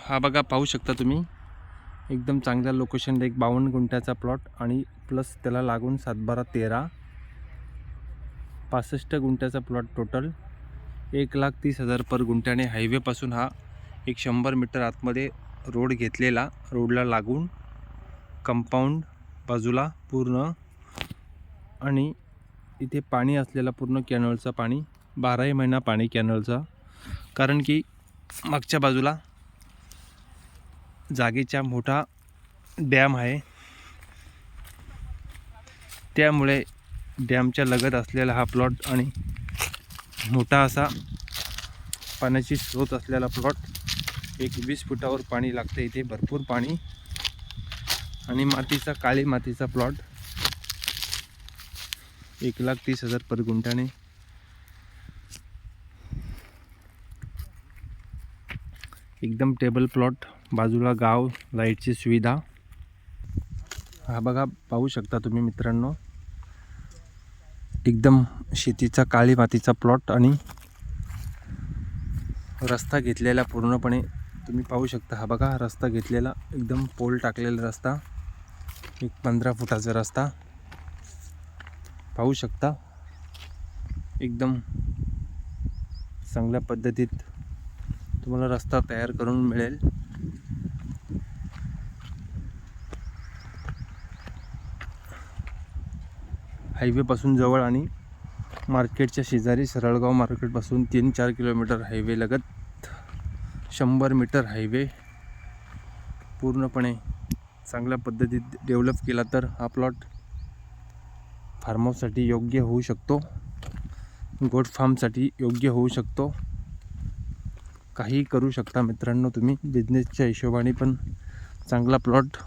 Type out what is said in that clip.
हा बघा पाहू शकता तुम्ही एकदम चांगल्या लोकेशनला एक 52 गुंठ्याचा प्लॉट आणि प्लस त्याला लागून 7-12-13 65 गुंठ्याचा प्लॉट टोटल 1,30,000 पर गुंठ्याने हायवेपासून हा एक 100 मीटर आतमध्ये रोड घेतलेला, रोडला लागून कंपाऊंड बाजूला पूर्ण आणि इथे पाणी असलेला पूर्ण कॅनलचा पाणी 12ही महिना पाणी कॅनलचा, कारण की मागच्या बाजूला जागेचा मोठा डॅम आहे, त्यामुळे डॅमच्या लगत असलेला हा प्लॉट आणि मोठा असा पाण्याची स्रोत असलेला प्लॉट. एक 20 फुटावर पाणी लागते इथे, भरपूर पाणी आणि मातीचा काळी मातीचा प्लॉट 1,30,000 पर गुंठ्याने. एकदम टेबल प्लॉट, बाजूला गाव, लाईटची सुविधा. हा बघा पाहू शकता तुम्ही मित्रांनो, एकदम शेतीचा काळी मातीचा प्लॉट आणि रस्ता घेतलेला पूर्णपणे तुम्ही पाहू शकता. हा बघा रस्ता घेतलेला, एकदम पोल टाकलेला रस्ता, एक 15 फुटाचा रस्ता पाहू शकता. एकदम चांगल्या पद्धतीत तुम्हाला रस्ता तयार करून मिळेल. हायवेपासून जवळ आणि मार्केटच्या शेजारी, सरळगाव मार्केटपासून 3-4 किलोमीटर हायवे लगत, 100 मीटर हायवे पूर्णपणे चांगल्या पद्धतीत डेव्हलप केला तर हा प्लॉट फार्म हाऊससाठी योग्य होऊ शकतो, गोट फार्मसाठी योग्य होऊ शकतो. काही करू शकता मित्रांनो तुम्ही, बिझनेसच्या हिशोबाने पण चांगला प्लॉट